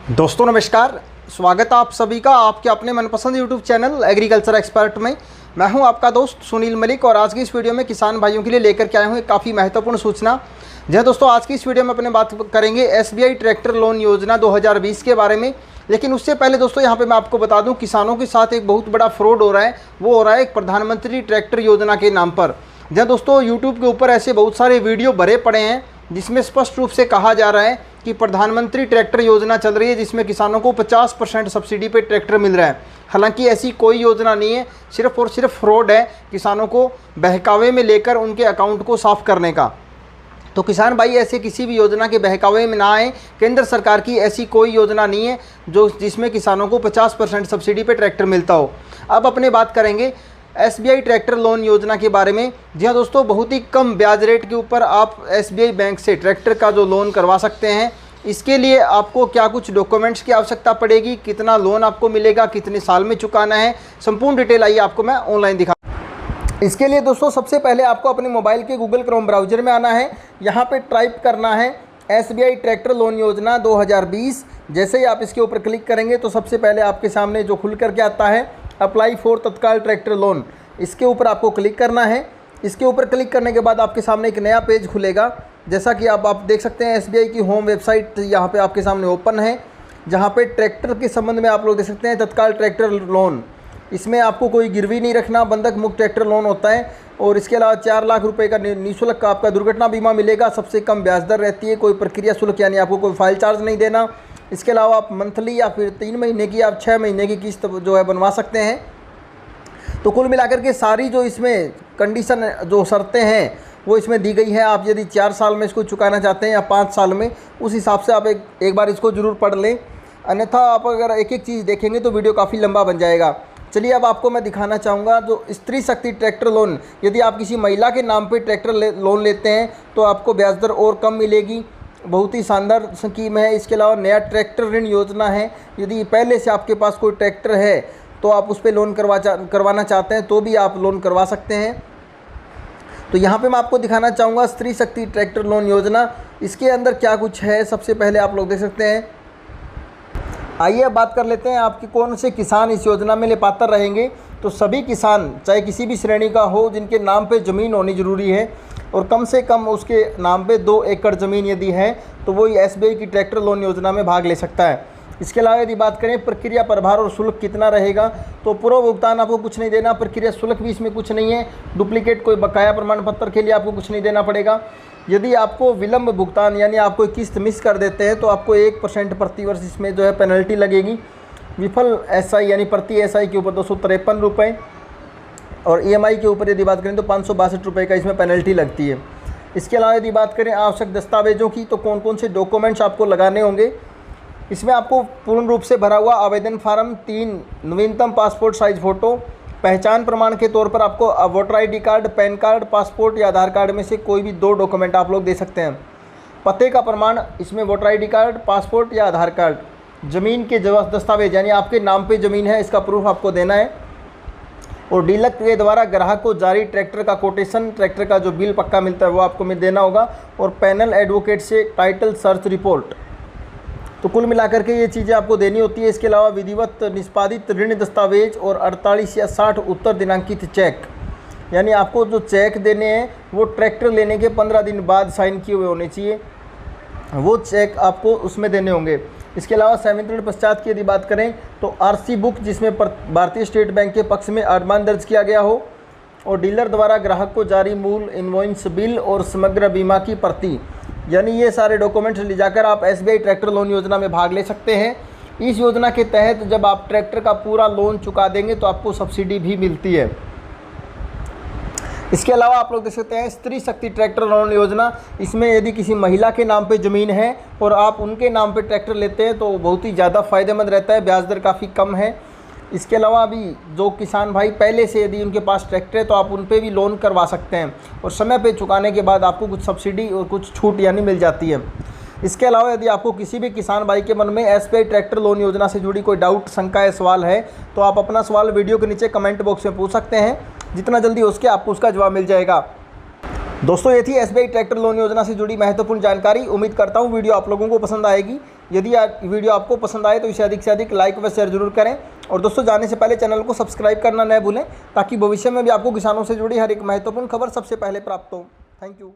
दोस्तों नमस्कार। स्वागत है आप सभी का आपके अपने मनपसंद यूट्यूब चैनल एग्रीकल्चर एक्सपर्ट में। मैं हूं आपका दोस्त सुनील मलिक और आज की इस वीडियो में किसान भाइयों के लिए लेकर के आए हूं एक काफ़ी महत्वपूर्ण सूचना। जी दोस्तों, आज की इस वीडियो में अपने बात करेंगे एसबीआई ट्रैक्टर लोन योजना 2020 के बारे में। लेकिन उससे पहले दोस्तों यहाँ पे मैं आपको बता दूँ, किसानों के साथ एक बहुत बड़ा फ्रॉड हो रहा है। वो हो रहा है एक प्रधानमंत्री ट्रैक्टर योजना के नाम पर। जहाँ दोस्तों यूट्यूब के ऊपर ऐसे बहुत सारे वीडियो भरे पड़े हैं जिसमें स्पष्ट रूप से कहा जा रहा है कि प्रधानमंत्री ट्रैक्टर योजना चल रही है जिसमें किसानों को 50% सब्सिडी पे ट्रैक्टर मिल रहा है। हालांकि ऐसी कोई योजना नहीं है, सिर्फ और सिर्फ फ्रॉड है किसानों को बहकावे में लेकर उनके अकाउंट को साफ करने का। तो किसान भाई ऐसे किसी भी योजना के बहकावे में ना आए। केंद्र सरकार की ऐसी कोई योजना नहीं है जिसमें किसानों को 50% सब्सिडी पे ट्रैक्टर मिलता हो। अब अपने बात करेंगे एसबीआई ट्रैक्टर लोन योजना के बारे में। जी हाँ दोस्तों, बहुत ही कम ब्याज रेट के ऊपर आप एसबीआई बैंक से ट्रैक्टर का जो लोन करवा सकते हैं। इसके लिए आपको क्या कुछ डॉक्यूमेंट्स की आवश्यकता पड़ेगी, कितना लोन आपको मिलेगा, कितने साल में चुकाना है, संपूर्ण डिटेल आइए आपको मैं ऑनलाइन दिखा। इसके लिए दोस्तों सबसे पहले आपको अपने मोबाइल के गूगल क्रोम ब्राउज़र में आना है। यहाँ पे टाइप करना है एसबीआई ट्रैक्टर लोन योजना 2020। जैसे ही आप इसके ऊपर क्लिक करेंगे तो सबसे पहले आपके सामने जो खुल करके आता है अप्लाई फॉर तत्काल ट्रैक्टर लोन, इसके ऊपर आपको क्लिक करना है। इसके ऊपर क्लिक करने के बाद आपके सामने एक नया पेज खुलेगा। जैसा कि आप देख सकते हैं एसबीआई की होम वेबसाइट यहाँ पे आपके सामने ओपन है, जहाँ पे ट्रैक्टर के संबंध में आप लोग देख सकते हैं तत्काल ट्रैक्टर लोन। इसमें आपको कोई गिरवी नहीं रखना, बंधक मुक्त ट्रैक्टर लोन होता है। और इसके अलावा 4 लाख रुपए का निःशुल्क आपका दुर्घटना बीमा मिलेगा। सबसे कम ब्याज दर रहती है, कोई प्रक्रिया शुल्क यानी आपको कोई फाइल चार्ज नहीं देना। इसके अलावा आप मंथली या फिर 3 महीने की या 6 महीने की किस्त जो है बनवा सकते हैं। तो कुल मिलाकर के सारी जो इसमें कंडीशन जो शर्तें हैं वो इसमें दी गई है। आप यदि 4 साल में इसको चुकाना चाहते हैं या 5 साल में, उस हिसाब से आप एक बार इसको ज़रूर पढ़ लें। अन्यथा आप अगर एक एक चीज़ देखेंगे तो वीडियो काफ़ी लंबा बन जाएगा। चलिए अब आपको मैं दिखाना चाहूँगा जो स्त्री शक्ति ट्रैक्टर लोन। यदि आप किसी महिला के नाम पे ट्रैक्टर लोन लेते हैं तो आपको ब्याज दर और कम मिलेगी। बहुत ही शानदार स्कीम है। इसके अलावा नया ट्रैक्टर ऋण योजना है। यदि पहले से आपके पास कोई ट्रैक्टर है तो आप उस पर लोन करवाना चाहते हैं तो भी आप लोन करवा सकते हैं। तो यहाँ पे मैं आपको दिखाना चाहूँगा स्त्री शक्ति ट्रैक्टर लोन योजना। इसके अंदर क्या कुछ है सबसे पहले आप लोग देख सकते हैं। आइए अब बात कर लेते हैं आपके कौन से किसान इस योजना में पात्र रहेंगे। तो सभी किसान चाहे किसी भी श्रेणी का हो जिनके नाम पे ज़मीन होनी ज़रूरी है और कम से कम उसके नाम पे 2 एकड़ ज़मीन यदि है तो वो एसबीआई की ट्रैक्टर लोन योजना में भाग ले सकता है। इसके अलावा यदि बात करें प्रक्रिया प्रभार और शुल्क कितना रहेगा, तो पूर्व भुगतान आपको कुछ नहीं देना, प्रक्रिया शुल्क भी इसमें कुछ नहीं है। डुप्लीकेट कोई बकाया प्रमाण पत्र के लिए आपको कुछ नहीं देना पड़ेगा। यदि आपको विलंब भुगतान यानी आप कोई किस्त मिस कर देते हैं तो आपको 1% प्रतिवर्ष इसमें जो है पेनल्टी लगेगी। विफल एसआई यानी प्रति एसआई के ऊपर 253 रुपये और ईएमआई के ऊपर यदि बात करें तो 562 रुपये का इसमें पेनल्टी लगती है। इसके अलावा यदि बात करें आवश्यक दस्तावेजों की, तो कौन कौन से डॉक्यूमेंट्स आपको लगाने होंगे। इसमें आपको पूर्ण रूप से भरा हुआ आवेदन फार्म, 3 नवीनतम पासपोर्ट साइज फ़ोटो, पहचान प्रमाण के तौर पर आपको voter ID card, pan card, passport या आधार कार्ड में से कोई भी 2 डॉक्यूमेंट आप लोग दे सकते हैं। पते का प्रमाण, इसमें वोटर आईडी कार्ड, पासपोर्ट या आधार कार्ड। ज़मीन के दस्तावेज यानी आपके नाम पे ज़मीन है इसका प्रूफ आपको देना है। और डीलर के द्वारा ग्राहक को जारी ट्रैक्टर का कोटेशन, ट्रैक्टर का जो बिल पक्का मिलता है वो आपको देना होगा। और पैनल एडवोकेट से टाइटल सर्च रिपोर्ट। तो कुल मिलाकर के ये चीज़ें आपको देनी होती है। इसके अलावा विधिवत निष्पादित ऋण दस्तावेज और 48 या 60 उत्तर दिनांकित चेक, यानी आपको जो चेक देने हैं वो ट्रैक्टर लेने के 15 दिन बाद साइन किए हुए होने चाहिए, वो चेक आपको उसमें देने होंगे। इसके अलावा 7 ऋण पश्चात की यदि बात करें तो आरसी बुक जिसमें भारतीय स्टेट बैंक के पक्ष में अनुमान दर्ज किया गया हो और डीलर द्वारा ग्राहक को जारी मूल इनवॉइस बिल और समग्र बीमा की प्रति, यानी ये सारे डॉक्यूमेंट्स ले जाकर आप एसबीआई ट्रैक्टर लोन योजना में भाग ले सकते हैं। इस योजना के तहत जब आप ट्रैक्टर का पूरा लोन चुका देंगे तो आपको सब्सिडी भी मिलती है। इसके अलावा आप लोग देख सकते हैं स्त्री शक्ति ट्रैक्टर लोन योजना। इसमें यदि किसी महिला के नाम पे ज़मीन है और आप उनके नाम पे ट्रैक्टर लेते हैं तो बहुत ही ज़्यादा फ़ायदेमंद रहता है, ब्याज दर काफ़ी कम है। इसके अलावा अभी जो किसान भाई पहले से यदि उनके पास ट्रैक्टर है तो आप उन पे भी लोन करवा सकते हैं और समय पे चुकाने के बाद आपको कुछ सब्सिडी और कुछ छूट यानी मिल जाती है। इसके अलावा यदि आपको किसी भी किसान भाई के मन में एसबीआई ट्रैक्टर लोन योजना से जुड़ी कोई डाउट, शंका या सवाल है तो आप अपना सवाल वीडियो के नीचे कमेंट बॉक्स में पूछ सकते हैं। जितना जल्दी हो सके आपको उसका जवाब मिल जाएगा। दोस्तों ये थी एसबीआई ट्रैक्टर लोन योजना से जुड़ी महत्वपूर्ण जानकारी। उम्मीद करता हूँ वीडियो आप लोगों को पसंद आएगी। यदि वीडियो आपको पसंद आए तो इसे अधिक से अधिक लाइक व शेयर जरूर करें। और दोस्तों, जाने से पहले चैनल को सब्सक्राइब करना न भूलें, ताकि भविष्य में भी आपको किसानों से जुड़ी हर एक महत्वपूर्ण खबर सबसे पहले प्राप्त हो। Thank you.